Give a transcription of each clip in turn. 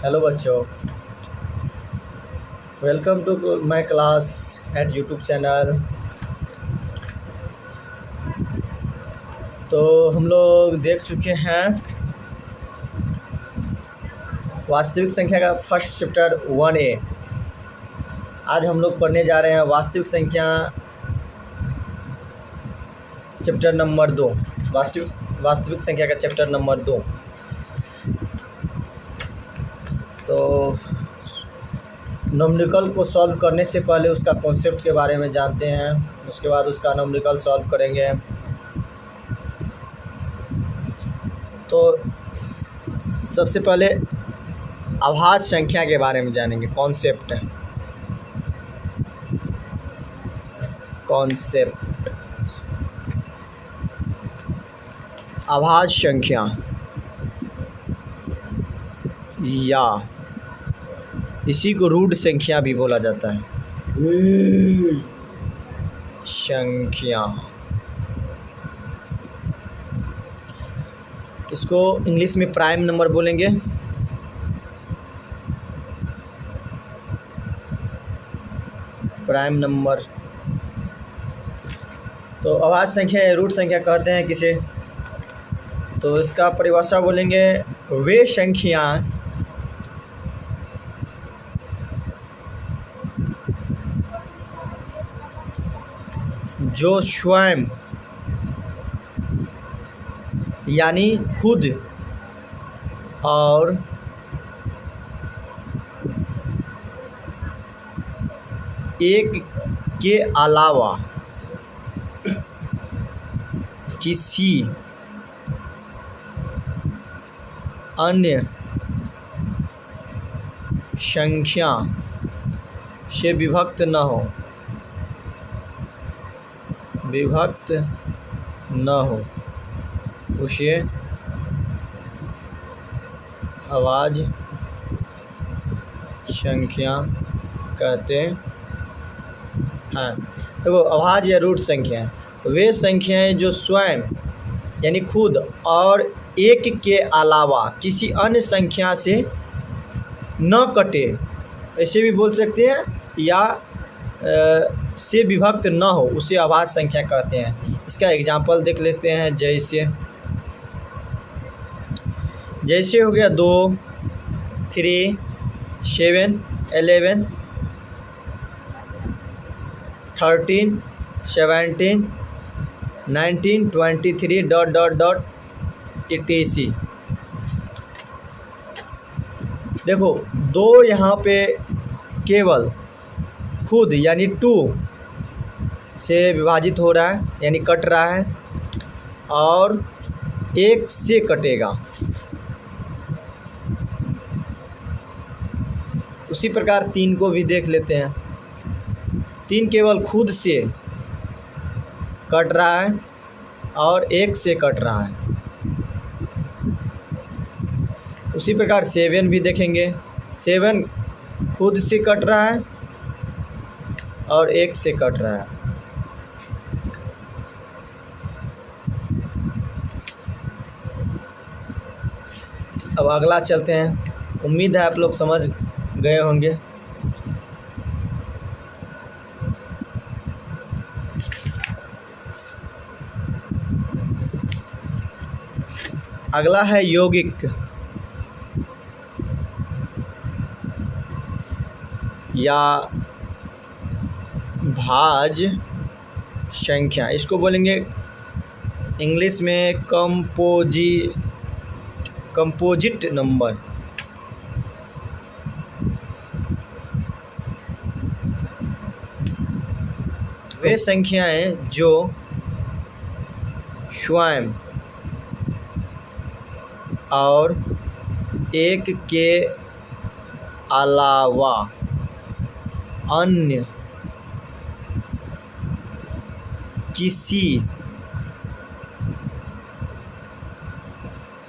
Hello बच्चों, welcome to my class at YouTube channel. तो हम लोग देख चुके हैं वास्तविक संख्या का फर्स्ट चैप्टर 1A। आज हम लोग पढ़ने जा रहे हैं वास्तविक संख्या चैप्टर नंबर 2, वास्तविक संख्या का चैप्टर नंबर 2। तो न्यूमेरिकल को सॉल्व करने से पहले उसका कॉन्सेप्ट के बारे में जानते हैं, उसके बाद उसका न्यूमेरिकल सॉल्व करेंगे। तो सबसे पहले अभाज्य संख्या के बारे में जानेंगे। कॉन्सेप्ट अभाज्य संख्या या इसी को रूढ़ संख्या भी बोला जाता है। संख्या इसको इंग्लिश में प्राइम नंबर बोलेंगे। प्राइम नंबर तो अभाज्य संख्या या रूढ़ संख्या कहते हैं किसे। तो इसका परिभाषा बोलेंगे, वे संख्या जो स्वयं यानी खुद और एक के अलावा किसी अन्य संख्या से विभक्त न हो उसे अभाज्य संख्या कहते हैं। देखो, अभाज्य या रूढ़ संख्या वे संख्याएं जो स्वयं यानी खुद और एक के अलावा किसी अन्य संख्या से न कटे, ऐसे भी बोल सकते हैं, या से विभक्त न हो उसे अभाज्य संख्या कहते हैं। इसका एग्जाम्पल देख लेते हैं। जैसे हो गया 2, 3, 7, 11, 13, 17, 19, 23 ... etc। देखो, 2 यहाँ पे केवल खुद यानी 2 से विभाजित हो रहा है, यानी कट रहा है, और 1 से कटेगा। उसी प्रकार 3 को भी देख लेते हैं। 3 केवल खुद से कट रहा है और 1 से कट रहा है। उसी प्रकार 7 भी देखेंगे। 7 खुद से कट रहा है और 1 से कट रहा है। अब अगला चलते हैं। उम्मीद है आप लोग समझ गए होंगे। अगला है यौगिक या भाज्य संख्या। इसको बोलेंगे इंग्लिश में कंपोजिट नंबर। वे संख्याएं जो स्वयं और एक के अलावा अन्य किसी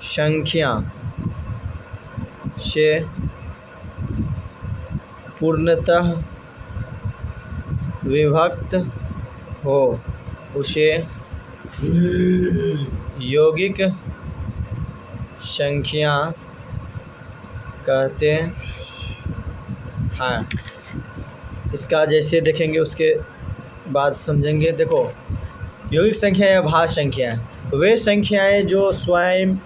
संख्या से पूर्णतः विभक्त हो उसे यौगिक संख्या कहते हैं। हाँ, इसका जैसे देखेंगे उसके बाद समझेंगे। देखो, यौगिक संख्या या भाज्य संख्या वे संख्याएं जो स्वयं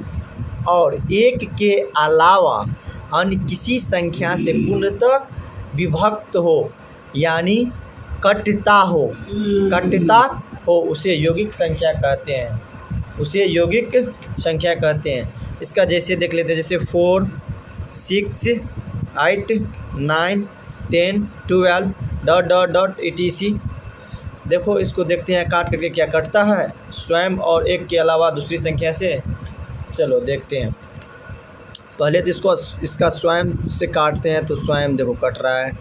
और एक के अलावा अन्य किसी संख्या से पूर्णतः विभक्त हो, यानी कटता हो, उसे यौगिक संख्या कहते हैं, उसे यौगिक संख्या कहते हैं। इसका जैसे देख लेते हैं, जैसे 4, 6, 8, 9, 10, 12 ... etc। देखो, इसको देखते हैं काट करके क्या कटता है स्वयं और एक के अलावा दूसरी संख्या से। चलो देखते हैं। पहले तो इसका स्वयं से काटते हैं तो स्वयं देखो कट रहा है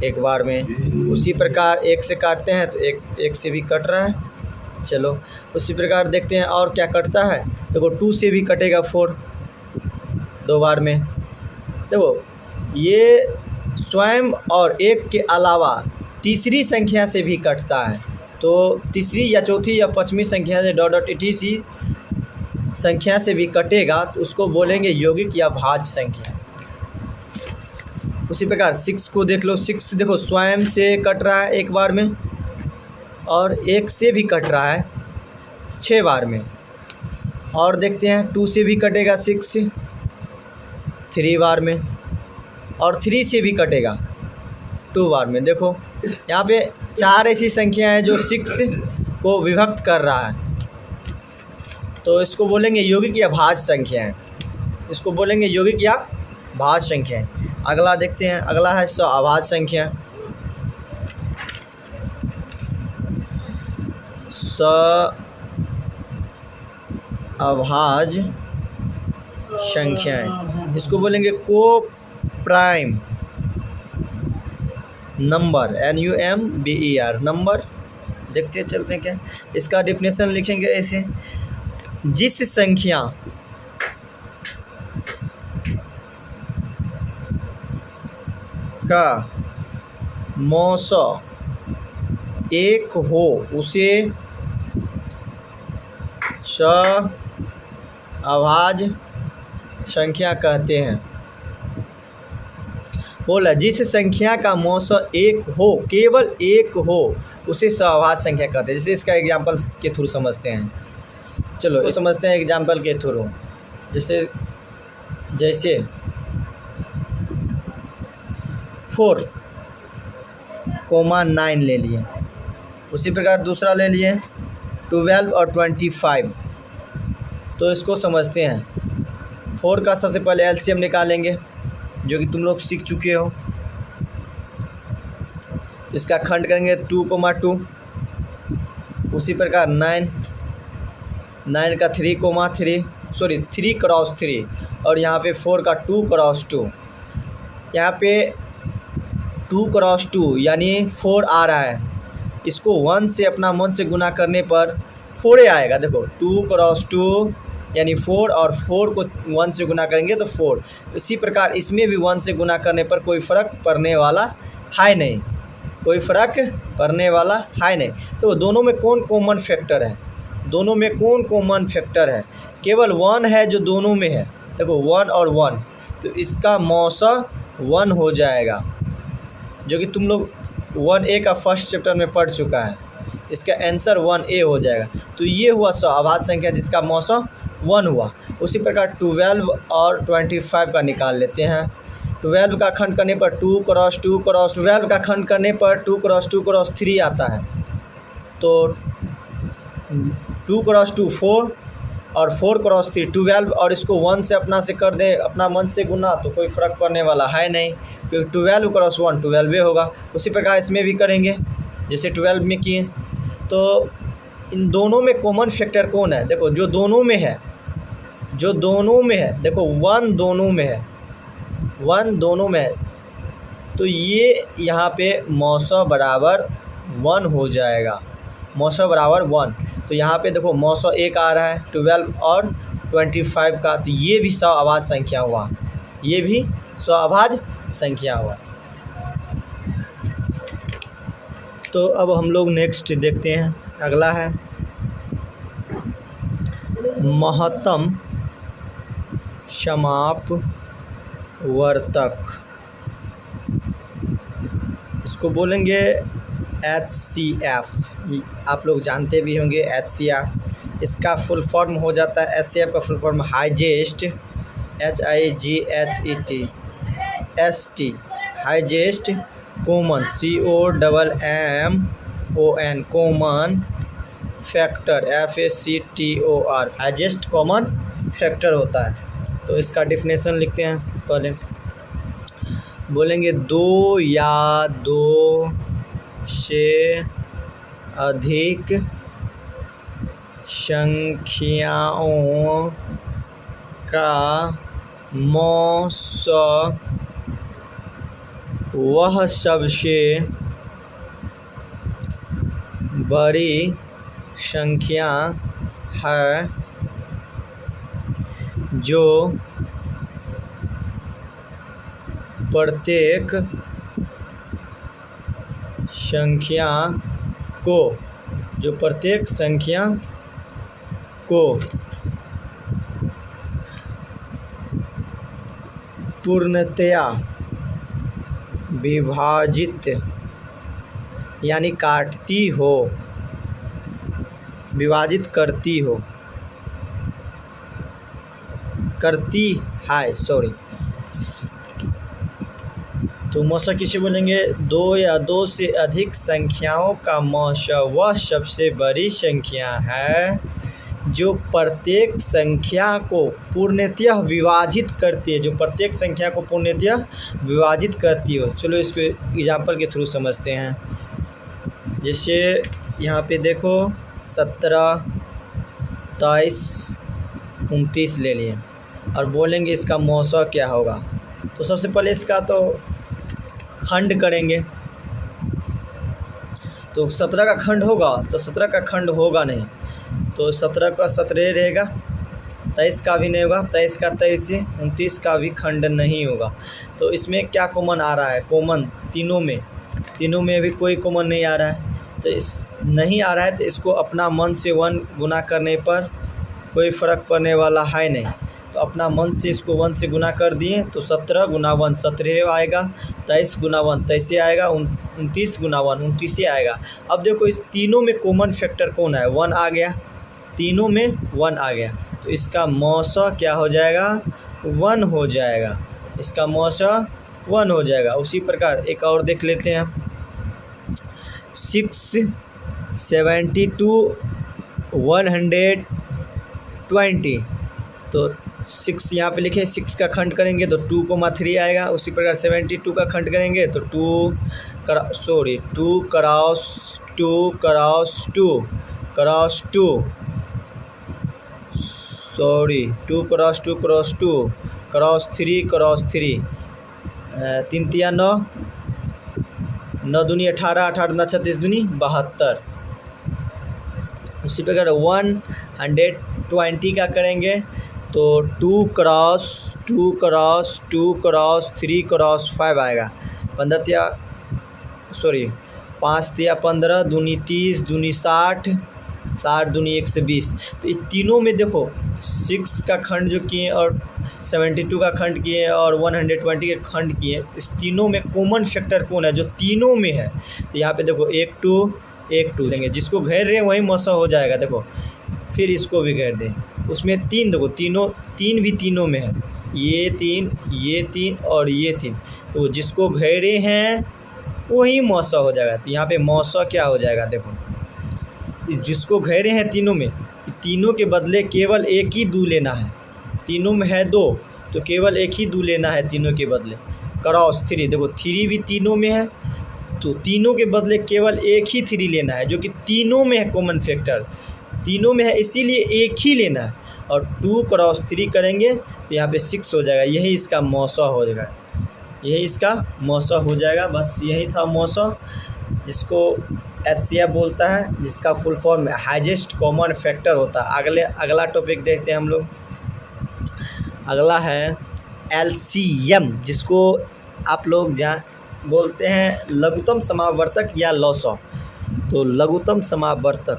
एक बार में। उसी प्रकार एक से काटते हैं तो एक से भी कट रहा है। चलो उसी प्रकार देखते हैं और क्या कटता है। देखो 2 से भी कटेगा 4 2 बार में। देखो ये स्वयं और एक के अलावा तीसरी संख्या से भी कटता है। तो तीसरी या चौथी या पांचवी संख्या से ... etc संख्या से भी कटेगा तो उसको बोलेंगे यौगिक या भाज्य संख्या। उसी प्रकार 6 को देख लो। 6 देखो स्वयं से कट रहा है एक बार में और एक से भी कट रहा है 6 बार में। और देखते हैं 2 से भी कटेगा 6 3 बार में और 3 से भी कटेगा 2 बार में। देखो यहाँ पे 4 ऐसी संख्या है जो 6 को विभक्त कर रहा है, तो इसको बोलेंगे यौगिक या भाज्य संख्या है। इसको बोलेंगे यौगिक या भाज्य संख्या है। अगला देखते हैं, अगला है अभाज्य संख्या। अभाज्य संख्याएं, इसको बोलेंगे को प्राइम नंबर, NUMBER नंबर। देखते चलते हैं क्या इसका डेफिनेशन लिखेंगे ऐसे। जिस संख्या का मौसा 1 हो उसे अभाज्य संख्या कहते हैं। बोला जिस संख्या का मौसा 1 हो, केवल 1 हो, उसे अभाज्य संख्या कहते हैं। जैसे इसका एग्जाम्पल के थ्रू समझते हैं। चलो तो समझते हैं एग्जाम्पल के थ्रू। जैसे 4,9 ले लिए। उसी प्रकार दूसरा ले लिए 12 और 25। तो इसको समझते हैं। 4 का सबसे पहले LCM निकालेंगे, जो कि तुम लोग सीख चुके हो। तो इसका खंड करेंगे 2,2। उसी प्रकार 9 का 3 क्रॉस 3 और यहाँ पे 4 का 2 क्रॉस 2। यहाँ पे 2 क्रॉस 2 यानी 4 आ रहा है। इसको 1 से अपना मन से गुना करने पर 4 आएगा। देखो 2 क्रॉस 2 यानी 4 और 4 को 1 से गुना करेंगे तो 4। इसी प्रकार इसमें भी 1 से गुना करने पर कोई फ़र्क पड़ने वाला है नहीं, कोई फ़र्क पड़ने वाला है नहीं। तो दोनों में कौन कॉमन फैक्टर है? दोनों में कौन कॉमन फैक्टर है? केवल 1 है जो दोनों में है। देखो 1 और 1, तो इसका मौसा 1 हो जाएगा, जो कि तुम लोग 1A का फर्स्ट चैप्टर में पढ़ चुका है। इसका आंसर 1A हो जाएगा। तो ये हुआ अभाज्य संख्या जिसका मौसा 1 हुआ। उसी प्रकार 12 और 25 का निकाल लेते हैं। 12 का खंड करने पर 2 क्रॉस 2 क्रॉस 12 का खंड करने पर 2 क्रॉस 2 क्रॉस 3 आता है। तो 2 क्रॉस 2 4 और 4 क्रॉस 3 12 और इसको 1 से अपना से कर दें, अपना मन से गुना, तो कोई फ़र्क पड़ने वाला है नहीं, क्योंकि 12 क्रॉस 1 12 होगा। उसी प्रकार इसमें भी करेंगे जैसे 12 में किए। तो इन दोनों में कॉमन फैक्टर कौन है? देखो जो दोनों में है, देखो 1 दोनों में है, 1 दोनों में है, तो ये यहाँ पे मौसा बराबर 1 हो जाएगा। मौसा बराबर 1। तो यहाँ पे देखो मौसा 1 आ रहा है 12 और 25 का, तो ये भी अभाज्य संख्या हुआ, ये भी अभाज्य संख्या हुआ। तो अब हम लोग नेक्स्ट देखते हैं। अगला है महत्तम समाप वर्तक, इसको बोलेंगे HCF। आप लोग जानते भी होंगे HCF। इसका फुल फॉर्म हो जाता है, HCF का full form highest, HIGHEST, highest common, COMMON, common factor, FACTOR, highest common factor होता है। तो इसका डिफिनेशन लिखते हैं पहले। बोलेंगे दो या दो से अधिक संख्याओं का मौसा वह सबसे बड़ी संख्या है जो प्रत्येक संख्या को पूर्णतया विभाजित यानी काटती हो, विभाजित करती है, सॉरी। तो मौसा किसे बोलेंगे? दो या दो से अधिक संख्याओं का मौसा वह सबसे बड़ी संख्या है जो प्रत्येक संख्या को पूर्णतः विभाजित करती है, जो प्रत्येक संख्या को पूर्णतः विभाजित करती हो। चलो इसको एग्जाम्पल के थ्रू समझते हैं। जैसे यहाँ पे देखो 17, 23, 29 ले लिए और बोलेंगे इसका मौसा क्या होगा। तो सबसे पहले इसका तो खंड करेंगे। तो 17 का खंड होगा, तो 17 का खंड होगा नहीं, तो 17 का 17 रहेगा, 23 का भी नहीं होगा, 23 का 23 से, 29 का भी खंड नहीं होगा। तो इसमें क्या कॉमन आ रहा है? कॉमन तीनों में भी कोई कॉमन नहीं आ रहा है। तो नहीं आ रहा है तो इसको अपना मन से 1 गुना करने पर कोई फ़र्क पड़ने वाला है नहीं। तो अपना मन से इसको 1 से गुना कर दिए तो 17 गुना 1 17 आएगा, 23 गुना 1 23 आएगा, 29 गुना 1 29 आएगा। अब देखो इस तीनों में कॉमन फैक्टर कौन है? 1 आ गया, तीनों में 1 आ गया, तो इसका मौसा क्या हो जाएगा? 1 हो जाएगा, इसका मौसा 1 हो जाएगा। उसी प्रकार एक और देख लेते हैं। 6, 72, 120। तो 6 यहाँ पे लिखे, 6 का खंड करेंगे तो 2,3 आएगा। उसी प्रकार 72 का खंड करेंगे तो 2 क्रॉस 2 क्रॉस 3 3 तिया 9, 9 दूनी 18, 18 दूना 36 दूनी 72। उसी प्रकार 120 का करेंगे तो 2 क्रॉस 3 क्रॉस 5 आएगा। 5 तिया 15, दूनी 30, दूनी 60, 60 दूनी 120। तो इस तीनों में देखो 6 का खंड जो किए और 72 का खंड किए और 120 का खंड किए, इस तीनों में कॉमन फैक्टर कौन है जो तीनों में है? तो यहाँ पे देखो 1 2 देंगे, जिसको घेर रहे हैं वही मौसा हो जाएगा। देखो फिर इसको भी घेर दें, उसमें 3 देखो, तीन भी तीनों में है, ये 3 और ये 3, तो जिसको घेरे हैं वही मौसा हो जाएगा। तो यहाँ पे मौसा क्या हो जाएगा? देखो जिसको घेरे हैं तीनों में, तीनों के बदले केवल एक ही दू लेना है। तीनों में है 2 तो केवल एक ही दू लेना है तीनों के बदले। क्रॉस 3, देखो 3 भी तीनों में है तो तीनों के बदले केवल एक ही 3 लेना है, जो कि तीनों में है, कॉमन फैक्टर तीनों में है, इसीलिए एक ही लेना है। और 2 क्रॉस 3 करेंगे तो यहाँ पे 6 हो जाएगा, यही इसका मौसा हो जाएगा, यही इसका मौसा हो जाएगा। बस यही था मौसा, जिसको HCF बोलता है, जिसका full form highest common factor होता है। अगला टॉपिक देखते हैं हम लोग। अगला है LCM, जिसको आप लोग बोलते हैं लघुत्तम समावर्तक या लॉसा। तो लघुत्तम समावर्तक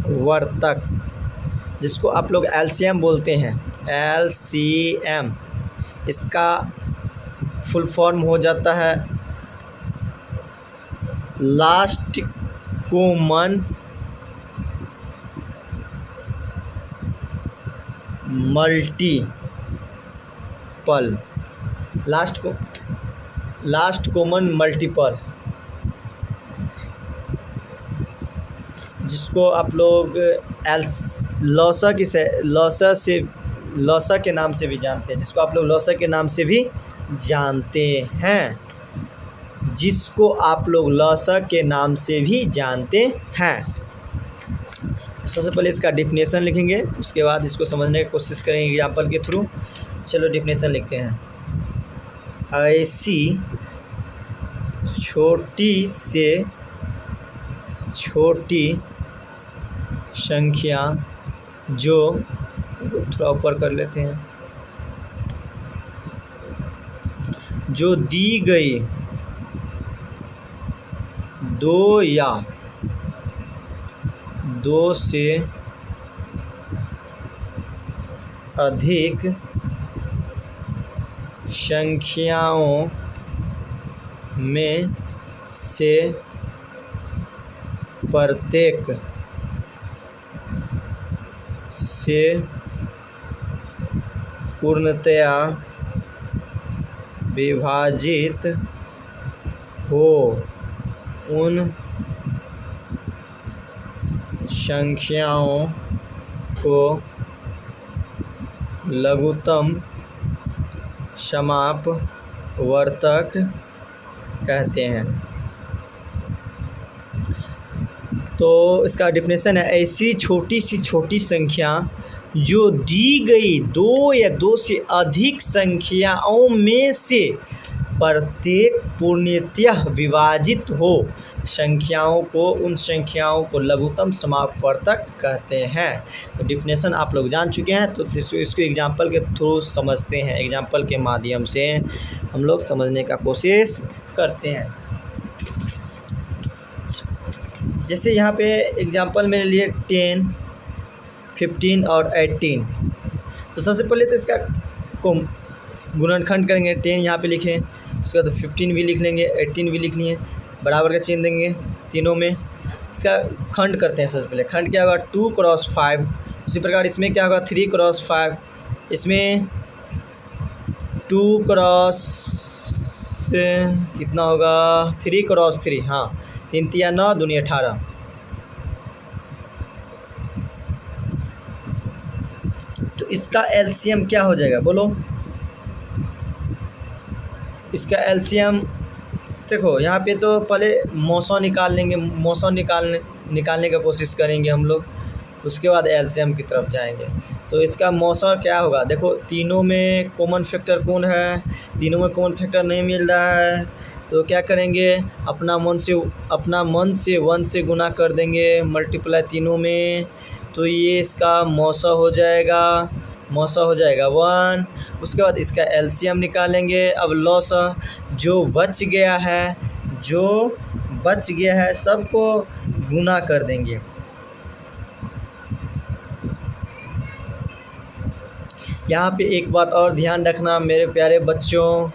वर्तक, जिसको आप लोग एलसीएम बोलते हैं, एलसीएम, इसका फुल फॉर्म हो जाता है last common multiple, last common multiple, जिसको आप लोग लॉसा के नाम से भी जानते हैं, जिसको आप लोग लॉसा के नाम से भी जानते हैं, जिसको आप लोग लॉसा के नाम से भी जानते हैं। सबसे पहले इसका डिफिनेशन लिखेंगे, उसके बाद इसको समझने की कोशिश करेंगे एग्जाम्पल के थ्रू। चलो डिफिनेशन लिखते हैं। ऐसी छोटी से छोटी संख्या जो, थोड़ा ऊपर कर लेते हैं, जो दी गई दो या दो से अधिक संख्याओं में से प्रत्येक से पूर्णतया विभाजित हो, उन संख्याओं को लघुत्तम समापवर्तक कहते हैं। तो इसका डिफिनेशन है, ऐसी छोटी सी छोटी संख्या जो दी गई दो या दो से अधिक संख्याओं में से प्रत्येक पूर्णतः विभाजित हो, उन संख्याओं को लघुत्तम समापवर्तक कहते हैं। तो डिफिनेशन आप लोग जान चुके हैं, तो इसको एग्जाम्पल के थ्रू समझते हैं, एग्जाम्पल के माध्यम से हम लोग समझने का कोशिश करते हैं। जैसे यहाँ पे एग्जाम्पल मेरे लिए 10, 15 और 18। तो सबसे पहले तो इसका गुणनखंड करेंगे। 10 यहाँ पे लिखें, उसके बाद 15 भी लिख लेंगे, 18 भी लिख लिए, बराबर का चिन्ह देंगे तीनों में। इसका खंड करते हैं। सबसे पहले खंड क्या होगा, 2 क्रॉस 5। उसी प्रकार इसमें क्या होगा, 3 क्रॉस 5। इसमें 2 क्रॉस से कितना होगा, 3 क्रॉस 3, हाँ, 3 3 9 दूनी 18। तो इसका एलसीएम क्या हो जाएगा, बोलो। इसका एलसीएम देखो, यहाँ पे तो पहले मौसा निकाल लेंगे, मौसा निकालने का कोशिश करेंगे हम लोग, उसके बाद एलसीएम की तरफ जाएंगे। तो इसका मौसा क्या होगा, देखो तीनों में कॉमन फैक्टर कौन है, तीनों में कॉमन फैक्टर नहीं मिल रहा है, तो क्या करेंगे, अपना मन से 1 से गुना कर देंगे, मल्टीप्लाई तीनों में, तो ये इसका मौसा हो जाएगा 1। उसके बाद इसका एलसीएम निकालेंगे। अब लॉसा जो बच गया है सबको गुना कर देंगे। यहाँ पे एक बात और ध्यान रखना मेरे प्यारे बच्चों,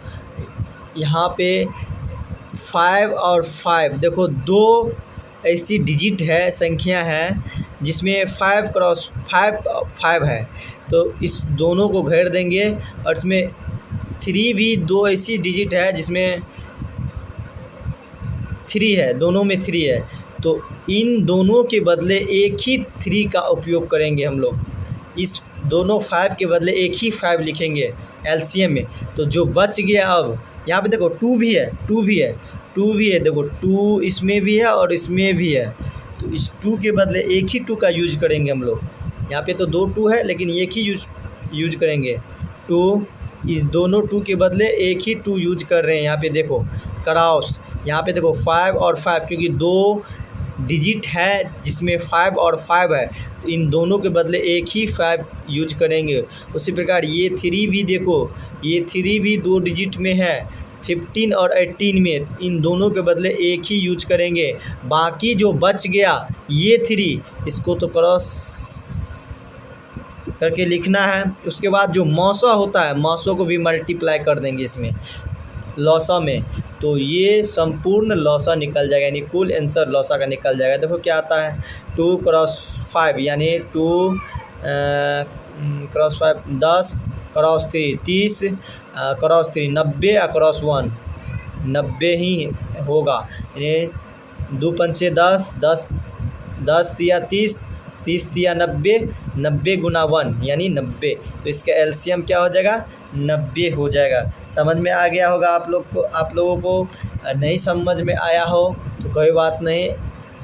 यहाँ पे 5 और 5, देखो 2 ऐसी डिजिट है, संख्या है जिसमें 5 क्रॉस 5 है, तो इस दोनों को घेर देंगे। और इसमें 3 भी 2 ऐसी डिजिट है जिसमें 3 है, दोनों में 3 है, तो इन दोनों के बदले एक ही 3 का उपयोग करेंगे हम लोग। इस दोनों 5 के बदले एक ही 5 लिखेंगे एलसीएम में। तो जो बच गया, अब यहाँ पे देखो 2 भी है, देखो 2 इसमें भी है और इसमें भी है, तो इस 2 के बदले एक ही 2 का यूज करेंगे हम लोग। यहाँ पे तो 2 2 है लेकिन एक ही यूज करेंगे 2, इस दोनों 2 के बदले एक ही 2 यूज कर रहे हैं। यहाँ पे देखो क्रॉस, यहाँ पे देखो 5 और 5, क्योंकि 2 डिजिट है जिसमें 5 और 5 है, तो इन दोनों के बदले एक ही 5 यूज करेंगे। उसी प्रकार ये 3 भी देखो, ये 3 भी 2 डिजिट में है, 15 और 18 में इन दोनों के बदले एक ही यूज करेंगे। बाकी जो बच गया ये 3 इसको तो क्रॉस करके लिखना है। उसके बाद जो मौसा होता है मौसों को भी मल्टीप्लाई कर देंगे इसमें लौसा में, तो ये संपूर्ण लौसा निकल जाएगा, यानी कुल आंसर लौसा का निकल जाएगा। देखो क्या आता है 2 क्रॉस 5 यानी 2 क्रॉस 5 10 क्रॉस 3 30 क्रॉस 3 90 क्रॉस 1 90 ही होगा, यानी 2 पंचे 10 10 10 तिया 30 30 तिया 90 90 गुना 1 यानी 90, तो इसका एलसीएम क्या हो जाएगा 90 हो जाएगा। समझ में आ गया होगा आप लोगों को नहीं समझ में आया हो तो कोई बात नहीं,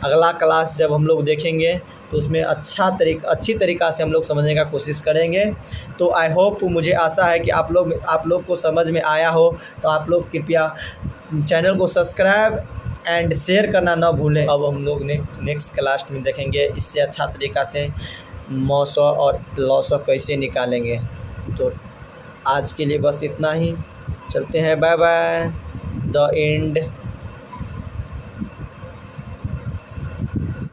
अगला क्लास जब हम लोग देखेंगे तो उसमें अच्छी तरीक़ा से हम लोग समझने का कोशिश करेंगे। तो आई होप, मुझे आशा है कि आप लोग को समझ में आया हो। तो आप लोग कृपया चैनल को सब्सक्राइब एंड शेयर करना ना भूलें। अब हम लोग नेक्स्ट क्लास में देखेंगे इससे अच्छा तरीक़ा से मौसा और लौसा कैसे निकालेंगे। तो आज के लिए बस इतना ही, चलते हैं, बाय बाय, द एंड।